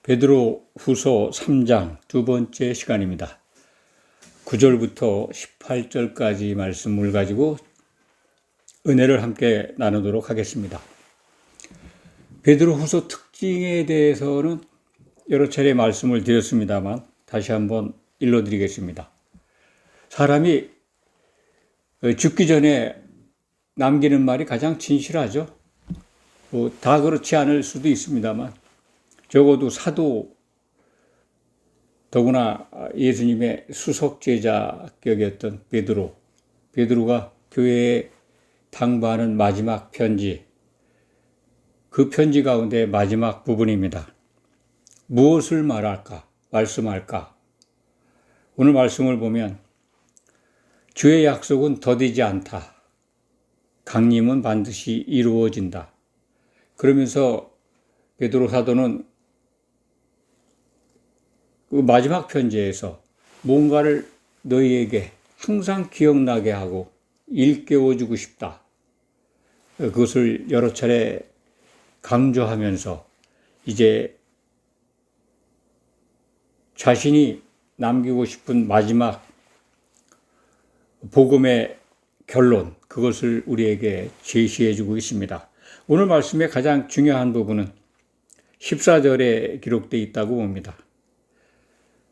베드로 후서 3장 두 번째 시간입니다. 9절부터 18절까지 말씀을 가지고 은혜를 함께 나누도록 하겠습니다. 베드로 후서 특징에 대해서는 여러 차례 말씀을 드렸습니다만 다시 한번 일러드리겠습니다. 사람이 죽기 전에 남기는 말이 가장 진실하죠. 다 그렇지 않을 수도 있습니다만 적어도 사도, 더구나 예수님의 수석제자격이었던 베드로가 교회에 당부하는 마지막 편지, 그 편지 가운데 마지막 부분입니다. 무엇을 말씀할까? 오늘 말씀을 보면 주의 약속은 더디지 않다. 강림은 반드시 이루어진다. 그러면서 베드로 사도는 그 마지막 편지에서 뭔가를 너희에게 항상 기억나게 하고 일깨워주고 싶다. 그것을 여러 차례 강조하면서 이제 자신이 남기고 싶은 마지막 복음의 결론, 그것을 우리에게 제시해주고 있습니다. 오늘 말씀의 가장 중요한 부분은 14절에 기록되어 있다고 봅니다.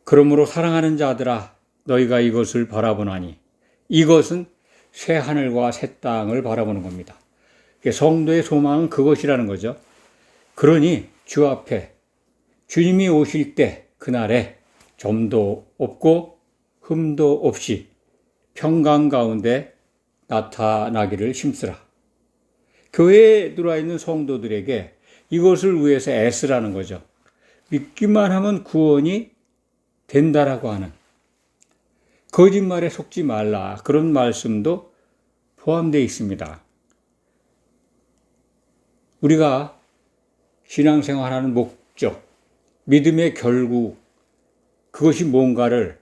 그러므로 사랑하는 자들아 너희가 이것을 바라보나니, 이것은 새 하늘과 새 땅을 바라보는 겁니다. 성도의 소망은 그것이라는 거죠. 그러니 주 앞에 주님이 오실 때 그날에 점도 없고 흠도 없이 평강 가운데 나타나기를 힘쓰라. 교회에 들어와 있는 성도들에게 이것을 위해서 애쓰라는 거죠. 믿기만 하면 구원이 된다라고 하는, 거짓말에 속지 말라, 그런 말씀도 포함되어 있습니다. 우리가 신앙생활하는 목적, 믿음의 결국, 그것이 뭔가를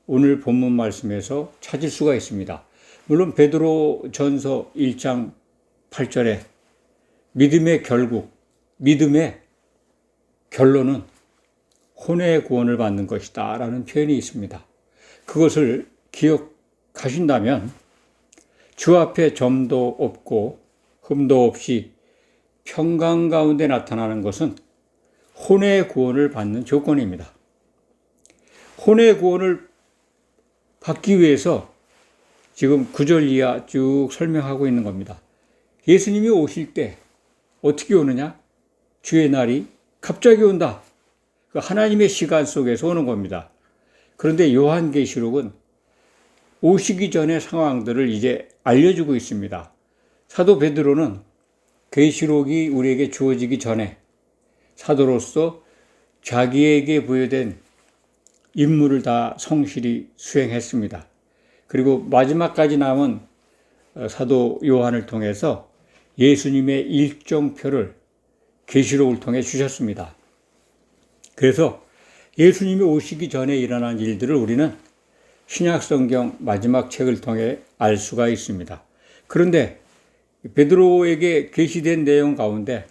오늘 본문 말씀에서 찾을 수가 있습니다. 물론 베드로 전서 1장 8절에 믿음의 결국, 믿음의 결론은 혼의 구원을 받는 것이다 라는 표현이 있습니다. 그것을 기억하신다면 주 앞에 점도 없고 흠도 없이 평강 가운데 나타나는 것은 혼의 구원을 받는 조건입니다. 혼의 구원을 받기 위해서 지금 9절 이하 쭉 설명하고 있는 겁니다. 예수님이 오실 때 어떻게 오느냐? 주의 날이 갑자기 온다. 그 하나님의 시간 속에서 오는 겁니다. 그런데 요한계시록은 오시기 전의 상황들을 이제 알려주고 있습니다. 사도 베드로는 계시록이 우리에게 주어지기 전에 사도로서 자기에게 부여된 임무를 다 성실히 수행했습니다. 그리고 마지막까지 남은 사도 요한을 통해서 예수님의 일정표를 계시록을 통해 주셨습니다. 그래서 예수님이 오시기 전에 일어난 일들을 우리는 신약성경 마지막 책을 통해 알 수가 있습니다. 그런데 베드로에게 계시된 내용 가운데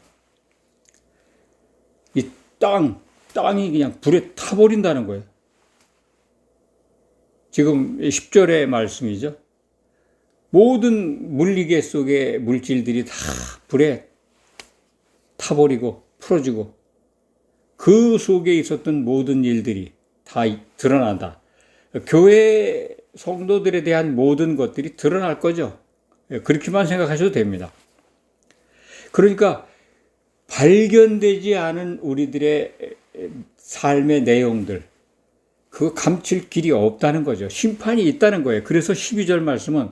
이 땅이 그냥 불에 타버린다는 거예요. 지금 10절의 말씀이죠. 모든 물리계 속의 물질들이 다 불에 타버리고 풀어지고 그 속에 있었던 모든 일들이 다 드러난다. 교회 성도들에 대한 모든 것들이 드러날 거죠. 그렇게만 생각하셔도 됩니다. 그러니까 발견되지 않은 우리들의 삶의 내용들, 그거 감출 길이 없다는 거죠. 심판이 있다는 거예요. 그래서 12절 말씀은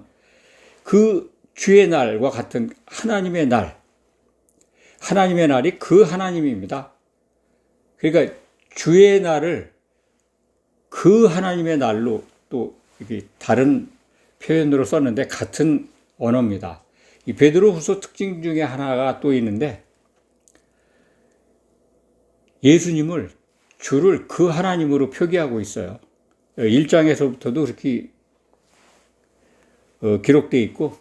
그 주의 날과 같은 하나님의 날이 그 하나님입니다. 그러니까 주의 날을 그 하나님의 날로 또 이렇게 다른 표현으로 썼는데 같은 언어입니다. 이 베드로 후서 특징 중에 하나가 또 있는데 예수님을 주를 그 하나님으로 표기하고 있어요. 1장에서부터도 그렇게 기록되어 있고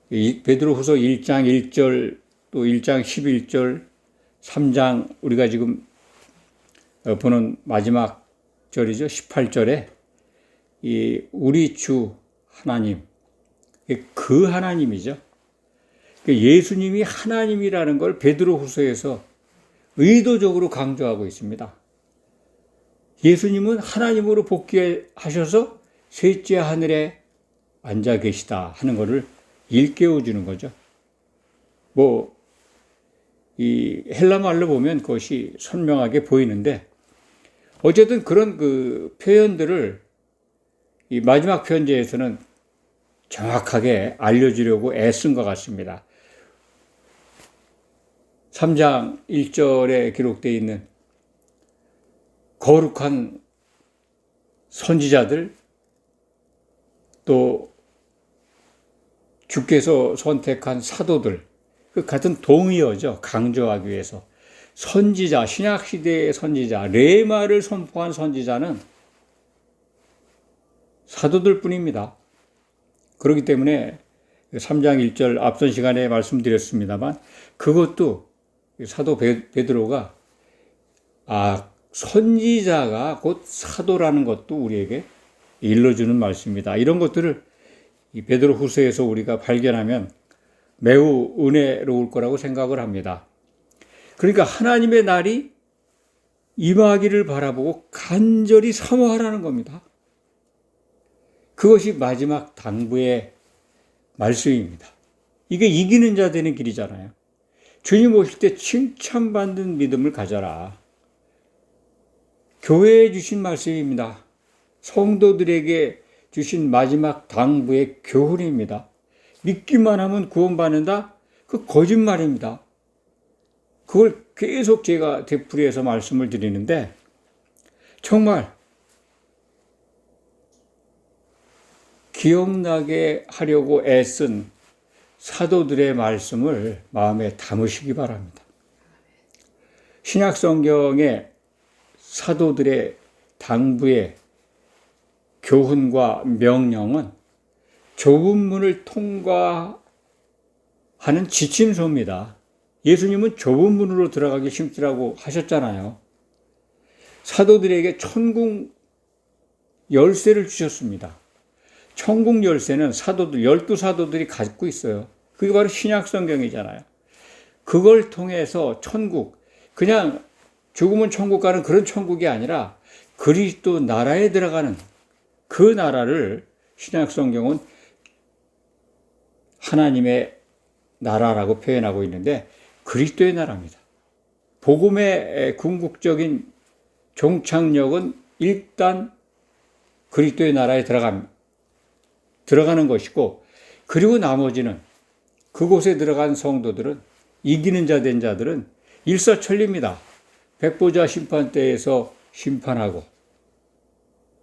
베드로 후서 1장 1절 또 1장 11절 3장 우리가 지금 보는 마지막 절이죠. 18절에 이 우리 주 하나님, 그 하나님이죠. 예수님이 하나님이라는 걸 베드로후서에서 의도적으로 강조하고 있습니다. 예수님은 하나님으로 복귀하셔서 셋째 하늘에 앉아 계시다 하는 것을 일깨워 주는 거죠. 이 헬라 말로 보면 그것이 선명하게 보이는데, 어쨌든 그런 그 표현들을 이 마지막 편지에서는 정확하게 알려주려고 애쓴 것 같습니다. 3장 1절에 기록되어 있는 거룩한 선지자들, 또 주께서 선택한 사도들, 그 같은 동의어죠. 강조하기 위해서. 선지자, 신약시대의 선지자, 레마를 선포한 선지자는 사도들 뿐입니다. 그렇기 때문에 3장 1절 앞선 시간에 말씀드렸습니다만, 그것도 사도 베드로가 선지자가 곧 사도라는 것도 우리에게 일러주는 말씀입니다. 이런 것들을 이 베드로 후서에서 우리가 발견하면 매우 은혜로울 거라고 생각을 합니다. 그러니까 하나님의 날이 임하기를 바라보고 간절히 사모하라는 겁니다. 그것이 마지막 당부의 말씀입니다. 이게 이기는 자 되는 길이잖아요. 주님 오실 때 칭찬받는 믿음을 가져라. 교회에 주신 말씀입니다. 성도들에게 주신 마지막 당부의 교훈입니다. 믿기만 하면 구원받는다? 그 거짓말입니다. 그걸 계속 제가 되풀이해서 말씀을 드리는데, 정말 기억나게 하려고 애쓴 사도들의 말씀을 마음에 담으시기 바랍니다. 신약 성경의 사도들의 당부의 교훈과 명령은 좁은 문을 통과하는 지침서입니다. 예수님은 좁은 문으로 들어가기 힘쓰라고 하셨잖아요. 사도들에게 천국 열쇠를 주셨습니다. 천국 열쇠는 사도들, 12사도들이 갖고 있어요. 그게 바로 신약 성경이잖아요. 그걸 통해서 천국, 그냥 죽으면 천국 가는 그런 천국이 아니라 그리스도 나라에 들어가는 그 나라를 신약 성경은 하나님의 나라라고 표현하고 있는데, 그리스도의 나라입니다. 복음의 궁극적인 종착역은 일단 그리스도의 나라에 들어가는 것이고, 그리고 나머지는 그곳에 들어간 성도들은, 이기는 자 된 자들은 일사천리입니다. 백보자 심판대에서 심판하고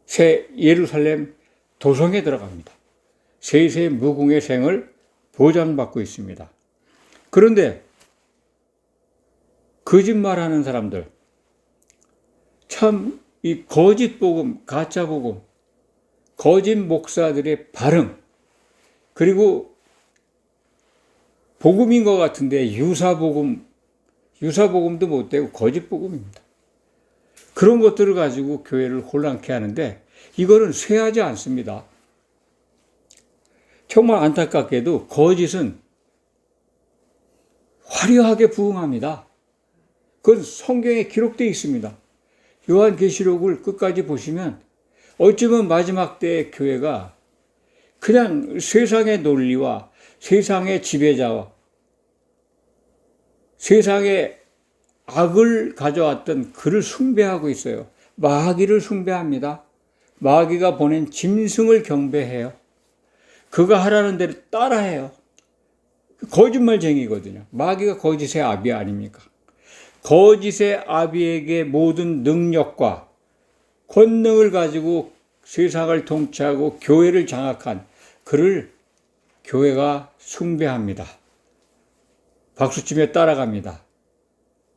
새 예루살렘 도성에 들어갑니다. 세세 무궁의 생을 보장받고 있습니다. 그런데 거짓말하는 사람들, 참 이 거짓 복음, 가짜 복음, 거짓 목사들의 발흥, 그리고 복음인 것 같은데 유사복음도 못 되고 거짓 복음입니다. 그런 것들을 가지고 교회를 혼란케 하는데, 이거는 쇠하지 않습니다. 정말 안타깝게도 거짓은 화려하게 부흥합니다. 그건 성경에 기록되어 있습니다. 요한계시록을 끝까지 보시면 어쩌면 마지막 때의 교회가 그냥 세상의 논리와 세상의 지배자와 세상의 악을 가져왔던 그를 숭배하고 있어요. 마귀를 숭배합니다. 마귀가 보낸 짐승을 경배해요. 그가 하라는 대로 따라해요. 거짓말쟁이거든요. 마귀가 거짓의 아비 아닙니까? 거짓의 아비에게 모든 능력과 권능을 가지고 세상을 통치하고 교회를 장악한 그를 교회가 숭배합니다. 박수치며 따라갑니다.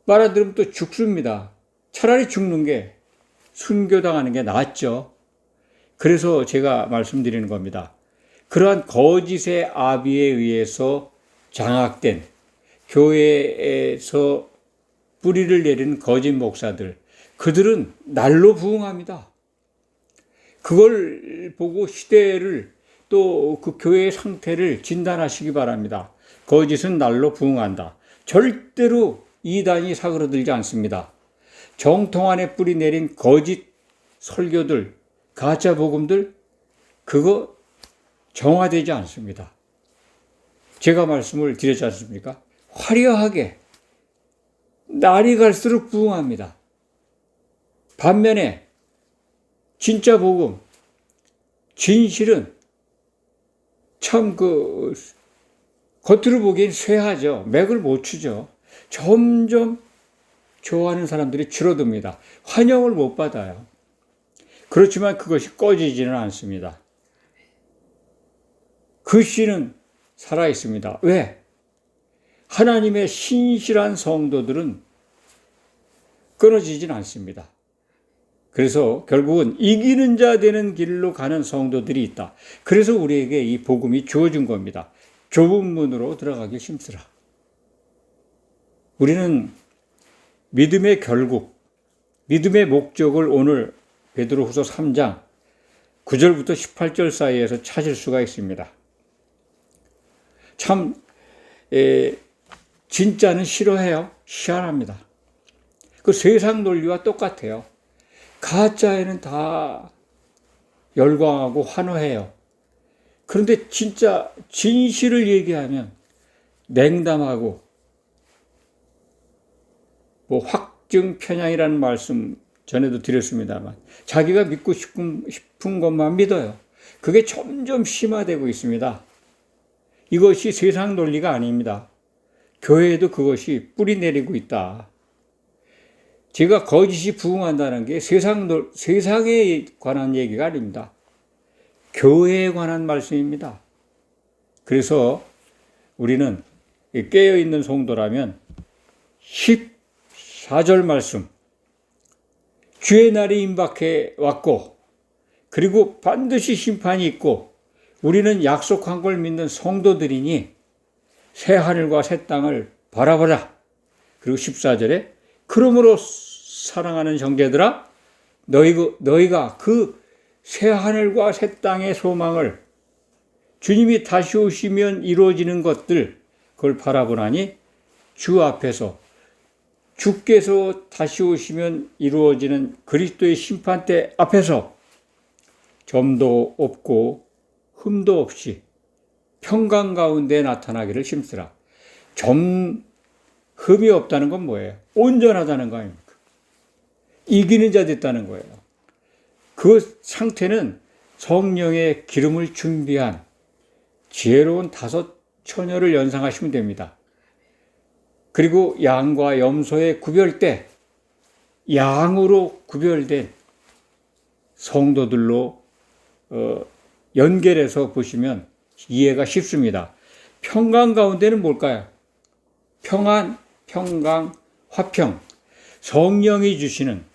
말아들으면 또 죽습니다. 차라리 죽는 게, 순교당하는 게 낫죠. 그래서 제가 말씀드리는 겁니다. 그러한 거짓의 아비에 의해서 장악된 교회에서 뿌리를 내리는 거짓 목사들, 그들은 날로 부응합니다. 그걸 보고 시대를 또 그 교회의 상태를 진단하시기 바랍니다. 거짓은 날로 부응한다. 절대로 이단이 사그러들지 않습니다. 정통 안에 뿌리 내린 거짓 설교들, 가짜 복음들, 그거 정화되지 않습니다. 제가 말씀을 드렸지 않습니까? 화려하게 날이 갈수록 부응합니다. 반면에 진짜 복음, 진실은 참 겉으로 보기엔 쇠하죠. 맥을 못 추죠. 점점 좋아하는 사람들이 줄어듭니다. 환영을 못 받아요. 그렇지만 그것이 꺼지지는 않습니다. 그 씨는 살아있습니다. 왜? 하나님의 신실한 성도들은 끊어지진 않습니다. 그래서 결국은 이기는 자 되는 길로 가는 성도들이 있다. 그래서 우리에게 이 복음이 주어진 겁니다. 좁은 문으로 들어가기 힘쓰라. 우리는 믿음의 결국, 믿음의 목적을 오늘 베드로후서 3장 9절부터 18절 사이에서 찾을 수가 있습니다. 참 진짜는 싫어해요. 희한합니다. 그 세상 논리와 똑같아요. 가짜에는 다 열광하고 환호해요. 그런데 진짜 진실을 얘기하면 냉담하고 확증 편향이라는 말씀 전에도 드렸습니다만 자기가 믿고 싶은 것만 믿어요. 그게 점점 심화되고 있습니다. 이것이 세상 논리가 아닙니다. 교회에도 그것이 뿌리 내리고 있다. 제가 거짓이 부흥한다는 게 세상에 관한 얘기가 아닙니다. 교회에 관한 말씀입니다. 그래서 우리는 깨어있는 성도라면 14절 말씀, 주의 날이 임박해 왔고 그리고 반드시 심판이 있고 우리는 약속한 걸 믿는 성도들이니 새 하늘과 새 땅을 바라보라. 그리고 14절에 그러므로 사랑하는 형제들아 너희가 그 새 하늘과 새 땅의 소망을 주님이 다시 오시면 이루어지는 것들 그걸 바라보라니 주 앞에서 주께서 다시 오시면 이루어지는 그리스도의 심판대 앞에서 점도 없고 흠도 없이 평강 가운데 나타나기를 힘쓰라. 흠이 없다는 건 뭐예요? 온전하다는 거 아닙니까? 이기는 자 됐다는 거예요. 그 상태는 성령의 기름을 준비한 지혜로운 5 처녀를 연상하시면 됩니다. 그리고 양과 염소의 구별대, 양으로 구별된 성도들로 연결해서 보시면 이해가 쉽습니다. 평강 가운데는 뭘까요? 평안, 평강, 화평, 성령이 주시는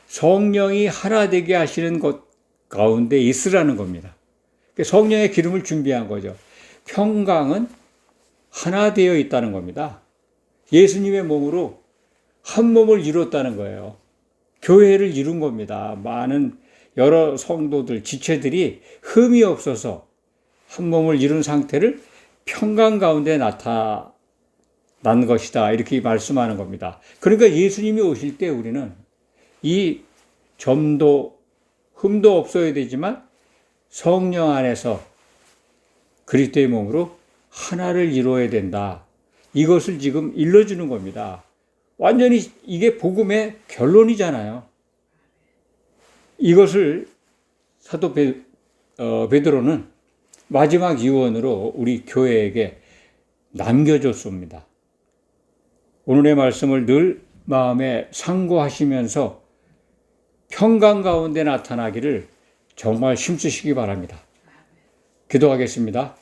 성령이 하나 되게 하시는 것 가운데 있으라는 겁니다. 성령의 기름을 준비한 거죠. 평강은 하나 되어 있다는 겁니다. 예수님의 몸으로 한 몸을 이뤘다는 거예요. 교회를 이룬 겁니다. 많은 여러 성도들, 지체들이 흠이 없어서 한 몸을 이룬 상태를 평강 가운데 나타난 것이다. 이렇게 말씀하는 겁니다. 그러니까 예수님이 오실 때 우리는 이 점도 흠도 없어야 되지만 성령 안에서 그리스도의 몸으로 하나를 이루어야 된다. 이것을 지금 일러주는 겁니다. 완전히 이게 복음의 결론이잖아요. 이것을 사도 베드로는 마지막 유언으로 우리 교회에게 남겨줬습니다. 오늘의 말씀을 늘 마음에 상고하시면서 평강 가운데 나타나기를 정말 힘쓰시기 바랍니다. 기도하겠습니다.